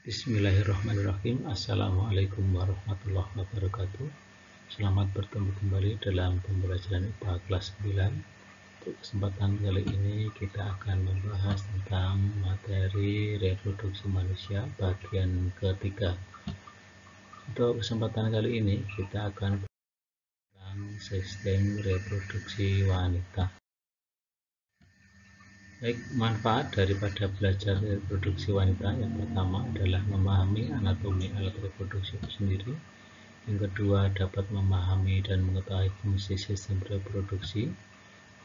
Bismillahirrahmanirrahim. Assalamualaikum warahmatullahi wabarakatuh. Selamat bertemu kembali dalam pembelajaran IPA kelas 9. Untuk kesempatan kali ini kita akan membahas tentang materi reproduksi manusia bagian ketiga. Untuk kesempatan kali ini kita akan tentang sistem reproduksi wanita. Baik, manfaat daripada belajar reproduksi wanita yang pertama adalah memahami anatomi alat reproduksi itu sendiri. Yang kedua, dapat memahami dan mengetahui fungsi sistem reproduksi,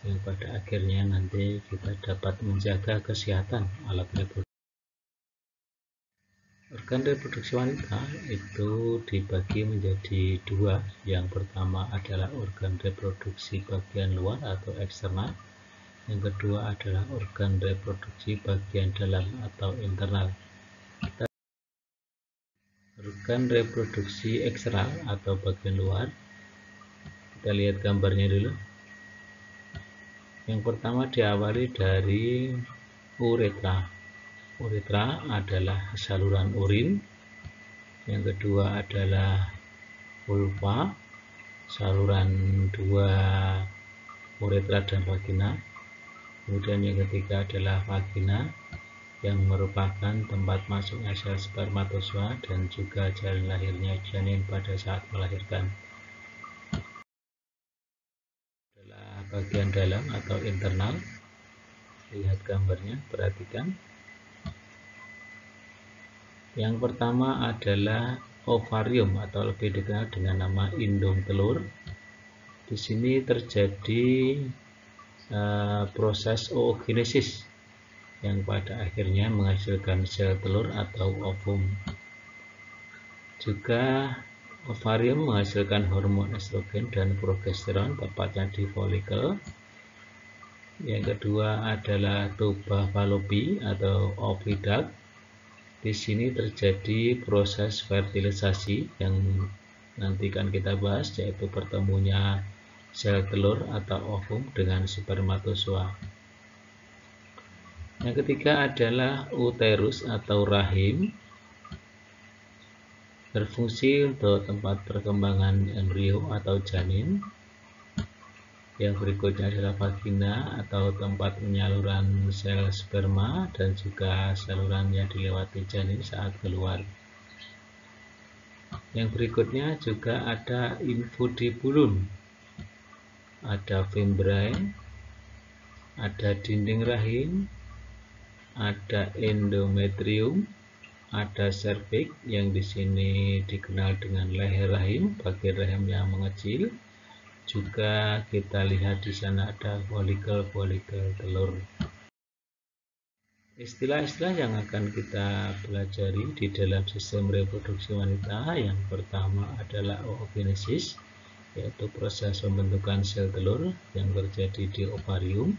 yang pada akhirnya nanti kita dapat menjaga kesehatan alat reproduksi. Organ reproduksi wanita itu dibagi menjadi dua. Yang pertama adalah organ reproduksi bagian luar atau eksternal. Yang kedua adalah organ reproduksi bagian dalam atau internal. Organ reproduksi eksternal atau bagian luar, kita lihat gambarnya dulu. Yang pertama diawali dari uretra. Uretra adalah saluran urin. Yang kedua adalah vulva, saluran dua uretra dan vagina. Kemudian yang ketiga adalah vagina, yang merupakan tempat masuknya sel spermatozoa dan juga jalan lahirnya janin pada saat melahirkan. Adalah bagian dalam atau internal. Lihat gambarnya, perhatikan. Yang pertama adalah ovarium atau lebih dikenal dengan nama indung telur. Di sini terjadi proses oogenesis yang pada akhirnya menghasilkan sel telur atau ovum. Juga ovarium menghasilkan hormon estrogen dan progesteron, tepatnya di folikel. Yang kedua adalah tuba Fallopi atau oviduct. Di sini terjadi proses fertilisasi yang nanti akan kita bahas, yaitu pertemunya sel telur atau ovum dengan spermatozoa. Yang ketiga adalah uterus atau rahim, berfungsi untuk tempat perkembangan embrio atau janin. Yang berikutnya adalah vagina atau tempat penyaluran sel sperma dan juga saluran yang dilewati janin saat keluar. Yang berikutnya juga ada infundibulum, ada membrane, ada dinding rahim, ada endometrium, ada serviks yang di sini dikenal dengan leher rahim, bagian rahim yang mengecil. Juga kita lihat di sana ada folikel-folikel telur. Istilah-istilah yang akan kita pelajari di dalam sistem reproduksi wanita, yang pertama adalah oogenesis, yaitu proses pembentukan sel telur yang terjadi di ovarium.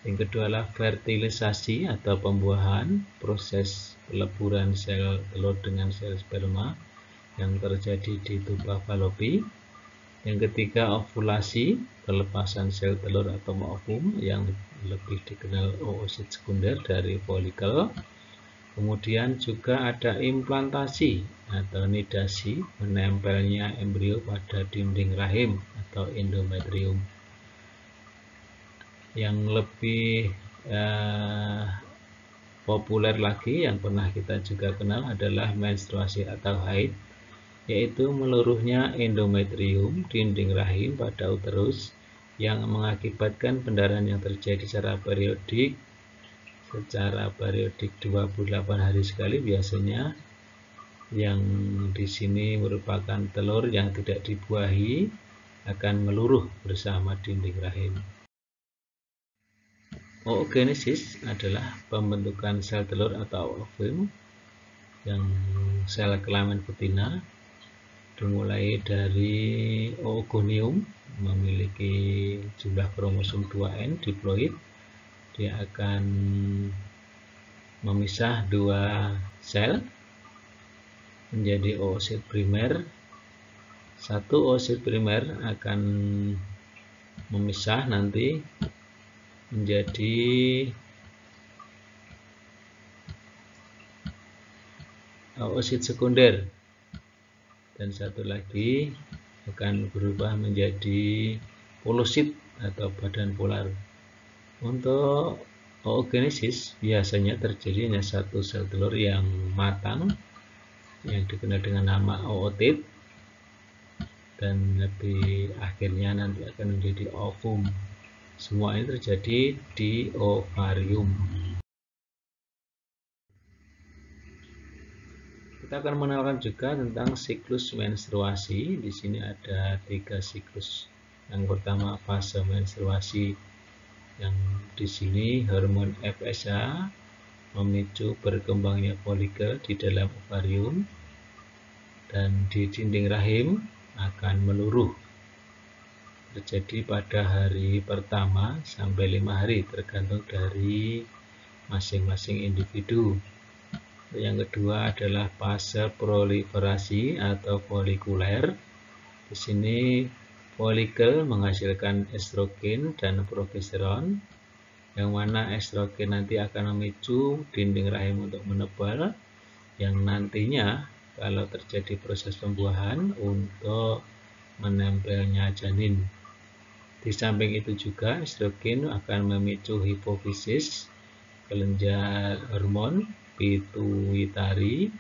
Yang kedua adalah fertilisasi atau pembuahan, proses peleburan sel telur dengan sel sperma yang terjadi di tuba Fallopi. Yang ketiga ovulasi, pelepasan sel telur atau ovum yang lebih dikenal oosit sekunder dari folikel. Kemudian juga ada implantasi atau nidasi, menempelnya embrio pada dinding rahim atau endometrium. Yang lebih populer lagi yang pernah kita juga kenal adalah menstruasi atau haid, yaitu meluruhnya endometrium, dinding rahim pada uterus, yang mengakibatkan pendarahan yang terjadi secara periodik 28 hari sekali biasanya, yang di sini merupakan telur yang tidak dibuahi akan meluruh bersama dinding rahim. Oogenesis adalah pembentukan sel telur atau ovum yang sel kelamin betina, dimulai dari oogonium, memiliki jumlah kromosom 2N diploid. Dia akan memisah dua sel menjadi oosit primer. Satu oosit primer akan memisah nanti menjadi oosit sekunder, dan satu lagi akan berubah menjadi polosit atau badan polar. Untuk oogenesis biasanya terjadi hanya satu sel telur yang matang yang dikenal dengan nama ootit, dan lebih akhirnya nanti akan menjadi ovum. Semua ini terjadi di ovarium. Kita akan mengenalkan juga tentang siklus menstruasi. Di sini ada 3 siklus. Yang pertama fase menstruasi, yang di sini hormon FSH memicu berkembangnya folikel di dalam ovarium, dan di dinding rahim akan meluruh. Terjadi pada hari pertama sampai 5 hari tergantung dari masing-masing individu. Yang kedua adalah fase proliferasi atau folikuler. Di sini folikel menghasilkan estrogen dan progesteron, yang mana estrogen nanti akan memicu dinding rahim untuk menebal, yang nantinya kalau terjadi proses pembuahan untuk menempelnya janin. Di samping itu juga estrogen akan memicu hipofisis, kelenjar hormon pituitari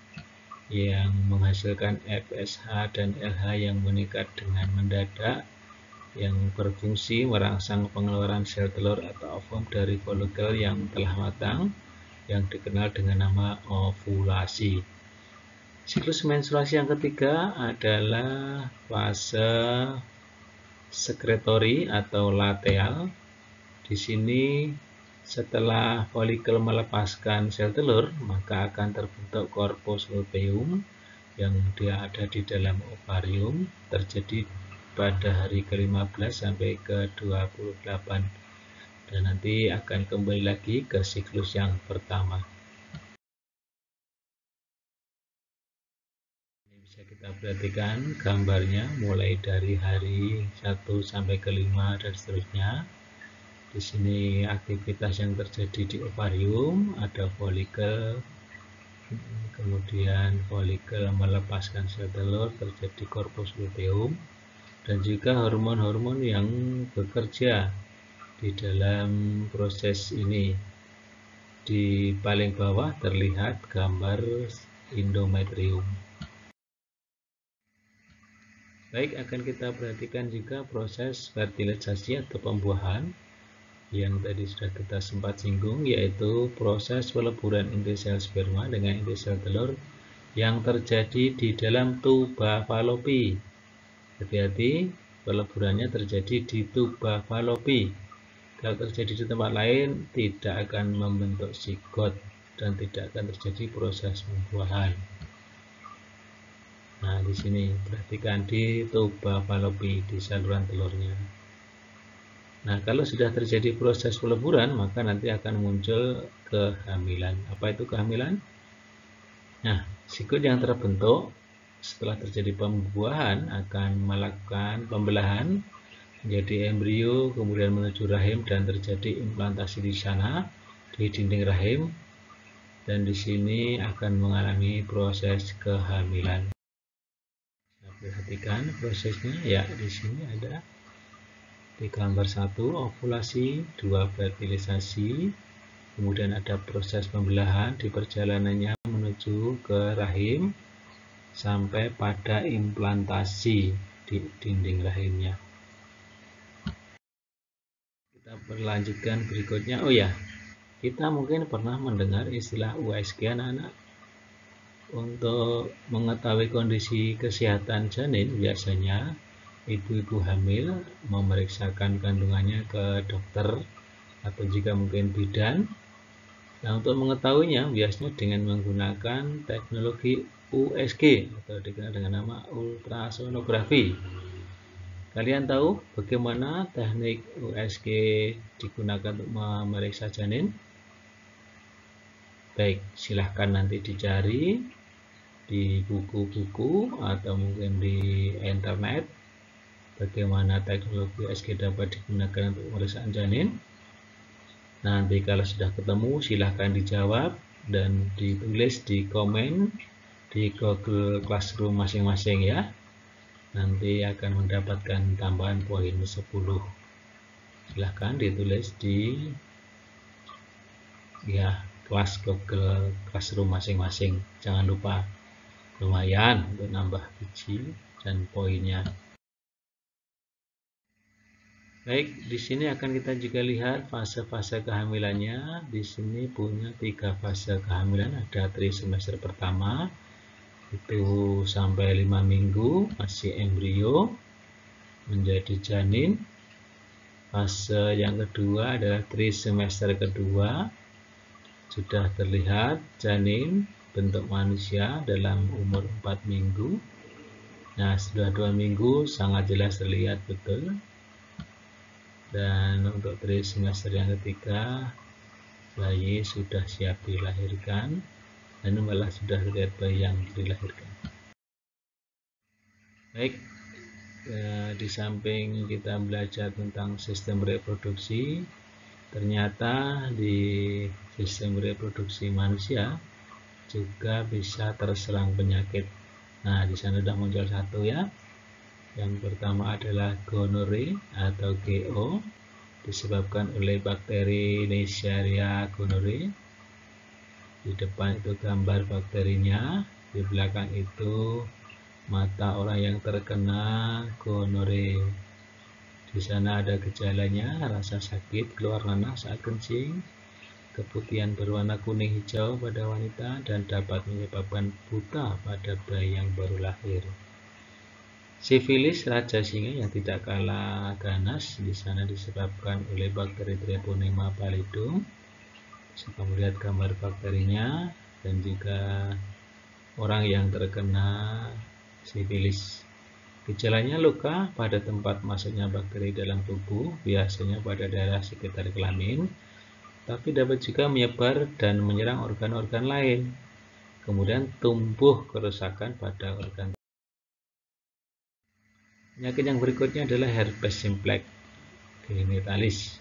yang menghasilkan FSH dan LH yang meningkat dengan mendadak, yang berfungsi merangsang pengeluaran sel telur atau ovum dari folikel yang telah matang, yang dikenal dengan nama ovulasi. Siklus menstruasi yang ketiga adalah fase sekretori atau lateal. Di sini setelah folikel melepaskan sel telur, maka akan terbentuk corpus luteum yang dia ada di dalam ovarium, terjadi pada hari ke-15 sampai ke-28, dan nanti akan kembali lagi ke siklus yang pertama. Ini bisa kita perhatikan gambarnya mulai dari hari 1 sampai ke-5 dan seterusnya. Di sini aktivitas yang terjadi di ovarium, ada folikel, kemudian folikel melepaskan sel telur, terjadi corpus luteum, dan juga hormon-hormon yang bekerja di dalam proses ini. Di paling bawah terlihat gambar endometrium. Baik, akan kita perhatikan juga proses fertilisasi atau pembuahan yang tadi sudah kita sempat singgung, yaitu proses peleburan inti sel sperma dengan inti sel telur yang terjadi di dalam tuba falopi. Hati-hati, peleburannya terjadi di tuba falopi. Kalau terjadi di tempat lain tidak akan membentuk zigot dan tidak akan terjadi proses pembuahan. Nah, di sini perhatikan di tuba falopi, di saluran telurnya. Nah, kalau sudah terjadi proses peleburan, maka nanti akan muncul kehamilan. Apa itu kehamilan? Nah, zigot yang terbentuk setelah terjadi pembuahan akan melakukan pembelahan menjadi embrio, kemudian menuju rahim dan terjadi implantasi di sana, di dinding rahim, dan di sini akan mengalami proses kehamilan. Nah, perhatikan prosesnya. Ya, di sini ada di gambar 1 ovulasi, 2 fertilisasi, kemudian ada proses pembelahan di perjalanannya menuju ke rahim sampai pada implantasi di dinding rahimnya. Kita berlanjutkan berikutnya. Oh ya, kita mungkin pernah mendengar istilah USG anak-anak. Untuk mengetahui kondisi kesehatan janin, biasanya ibu-ibu hamil memeriksakan kandungannya ke dokter atau jika mungkin bidan. Nah, untuk mengetahuinya biasanya dengan menggunakan teknologi USG atau dikenal dengan nama ultrasonografi. Kalian tahu bagaimana teknik USG digunakan untuk memeriksa janin? Baik, silahkan nanti dicari di buku-buku atau mungkin di internet bagaimana teknologi USG dapat digunakan untuk pemeriksaan janin. Nanti kalau sudah ketemu silahkan dijawab dan ditulis di komen di Google Classroom masing-masing ya. Nanti akan mendapatkan tambahan poin 10. Silahkan ditulis di kelas Google Classroom masing-masing. Jangan lupa, lumayan untuk nambah biji dan poinnya. Baik, di sini akan kita juga lihat fase-fase kehamilannya. Di sini punya 3 fase kehamilan. Ada trimester pertama, itu sampai 5 minggu, masih embrio, menjadi janin. Fase yang kedua adalah trimester kedua, sudah terlihat janin bentuk manusia dalam umur 4 minggu. Nah, sudah 2 minggu sangat jelas terlihat betul. Dan untuk trimester yang ketiga, bayi sudah siap dilahirkan dan malah sudah terlihat bayi yang dilahirkan. Baik, di samping kita belajar tentang sistem reproduksi, ternyata di sistem reproduksi manusia juga bisa terserang penyakit. Nah, di sana sudah muncul satu ya. Yang pertama adalah gonore atau GO, disebabkan oleh bakteri Neisseria gonorrhoeae. Di depan itu gambar bakterinya, di belakang itu mata orang yang terkena gonore. Di sana ada gejalanya, rasa sakit, keluar nanah saat kencing, keputihan berwarna kuning hijau pada wanita, dan dapat menyebabkan buta pada bayi yang baru lahir. Sifilis raja singa yang tidak kalah ganas, di sana disebabkan oleh bakteri Treponema pallidum. Bisa melihat gambar bakterinya dan juga orang yang terkena sifilis. Gejalanya luka pada tempat masuknya bakteri dalam tubuh, biasanya pada daerah sekitar kelamin, tapi dapat juga menyebar dan menyerang organ-organ lain. Kemudian tumbuh kerusakan pada organ. Penyakit yang berikutnya adalah herpes simplex genitalis.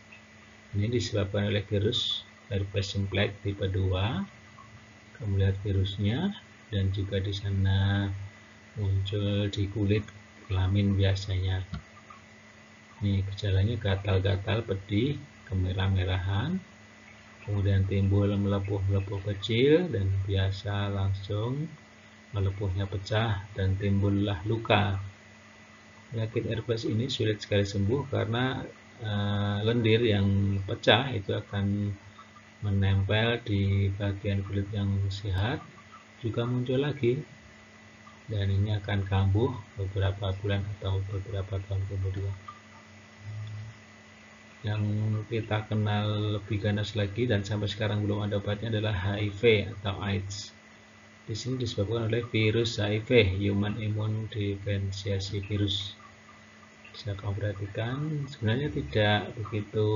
Ini disebabkan oleh virus herpes simplex tipe 2. Kemudian virusnya dan juga di sana muncul di kulit kelamin biasanya. Ini gejalanya gatal-gatal, pedih, kemerah-merahan, kemudian timbul melepuh-melepuh kecil dan biasa langsung melepuhnya pecah dan timbullah luka. Penyakit herpes ini sulit sekali sembuh karena lendir yang pecah itu akan menempel di bagian kulit yang sehat, juga muncul lagi, dan ini akan kambuh beberapa bulan atau beberapa tahun kemudian. Yang kita kenal lebih ganas lagi dan sampai sekarang belum ada obatnya adalah HIV atau AIDS. Di sini disebabkan oleh virus HIV, Human Immunodeficiency Virus. Bisa kamu perhatikan, sebenarnya tidak begitu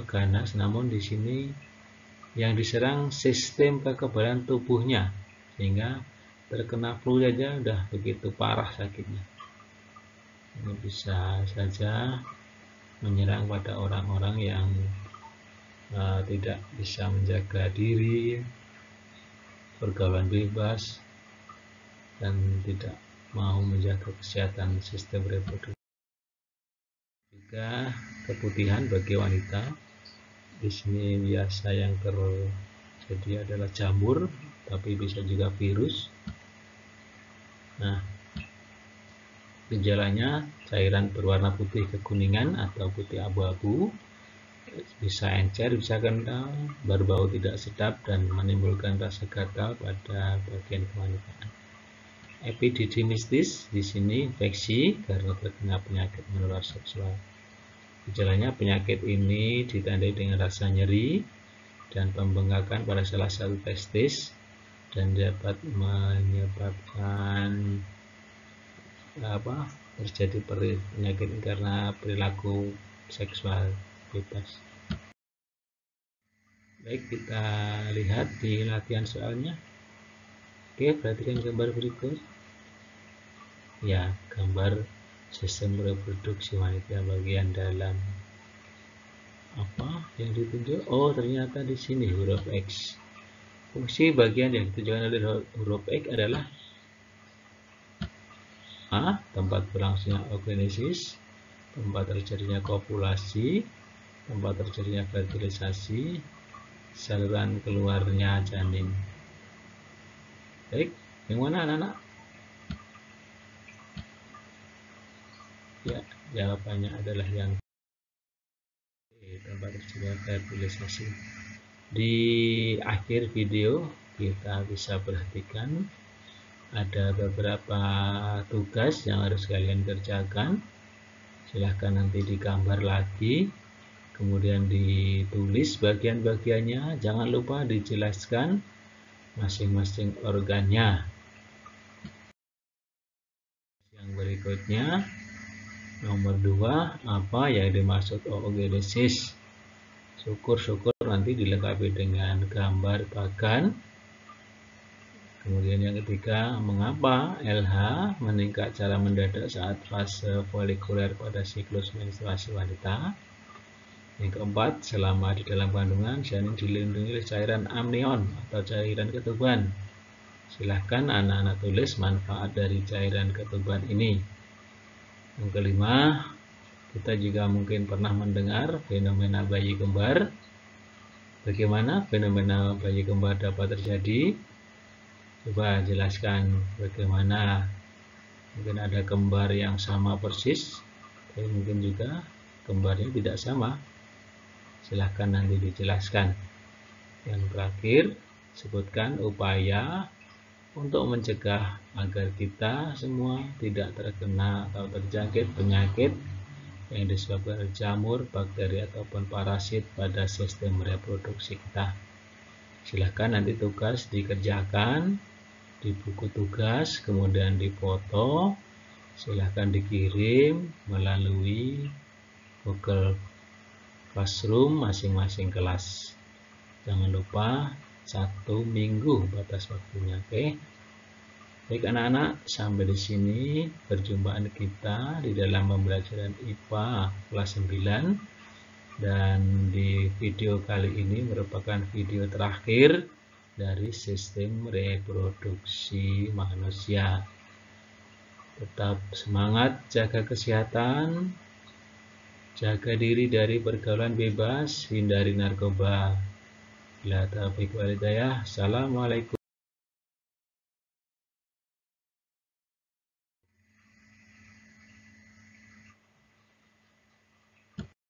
ganas, namun di sini yang diserang sistem kekebalan tubuhnya, sehingga terkena flu saja udah begitu parah sakitnya. Ini bisa saja menyerang pada orang-orang yang tidak bisa menjaga diri, pergaulan bebas, dan tidak mau menjaga kesehatan sistem reproduksi. Juga keputihan bagi wanita. Di sini biasa yang terjadi adalah jamur, tapi bisa juga virus. Nah, gejalanya cairan berwarna putih kekuningan atau putih abu-abu, bisa encer, bisa kental, berbau tidak sedap, dan menimbulkan rasa gatal pada bagian kewanitaan. Epididymitis, di sini infeksi karena terkena penyakit menular seksual. Gejalanya penyakit ini ditandai dengan rasa nyeri dan pembengkakan pada salah satu testis dan dapat menyebabkan terjadi penyakit karena perilaku seksual bebas. Baik, kita lihat di latihan soalnya. Oke, perhatikan gambar berikut. Ya, gambar sistem reproduksi wanita bagian dalam. Apa yang ditunjuk? Oh, ternyata di sini huruf X. Fungsi bagian yang ditujukan oleh huruf X adalah A. Tempat berlangsungnya oogenesis, tempat terjadinya kopulasi, tempat terjadinya fertilisasi, saluran keluarnya janin. Baik, yang mana anak-anak? Ya, jawabannya adalah yang tempat terjadinya fertilisasi. Di akhir video kita bisa perhatikan ada beberapa tugas yang harus kalian kerjakan. Silahkan nanti digambar lagi, kemudian ditulis bagian-bagiannya. Jangan lupa dijelaskan masing-masing organnya. Yang berikutnya, nomor 2, apa yang dimaksud oogenesis? Syukur-syukur nanti dilengkapi dengan gambar bagan. Kemudian yang ketiga, mengapa LH meningkat secara mendadak saat fase folikuler pada siklus menstruasi wanita? Yang keempat, selama di dalam kandungan, janin dilindungi oleh cairan amnion atau cairan ketuban. Silahkan anak-anak tulis manfaat dari cairan ketuban ini. Yang kelima, kita juga mungkin pernah mendengar fenomena bayi kembar. Bagaimana fenomena bayi kembar dapat terjadi? Coba jelaskan bagaimana. Mungkin ada kembar yang sama persis, tapi mungkin juga kembarnya tidak sama. Silahkan nanti dijelaskan. Yang terakhir, sebutkan upaya untuk mencegah agar kita semua tidak terkena atau terjangkit penyakit yang disebabkan oleh jamur, bakteri, ataupun parasit pada sistem reproduksi kita. Silahkan nanti tugas dikerjakan di buku tugas, kemudian difoto. Silahkan dikirim melalui Google Classroom masing-masing kelas. Jangan lupa 1 minggu batas waktunya. Oke. Baik anak-anak, sampai di sini perjumpaan kita di dalam pembelajaran IPA kelas 9, dan di video kali ini merupakan video terakhir dari sistem reproduksi manusia. Tetap semangat, jaga kesehatan, jaga diri dari pergaulan bebas, hindari narkoba. Bila taufiq wal hidayah. Assalamualaikum.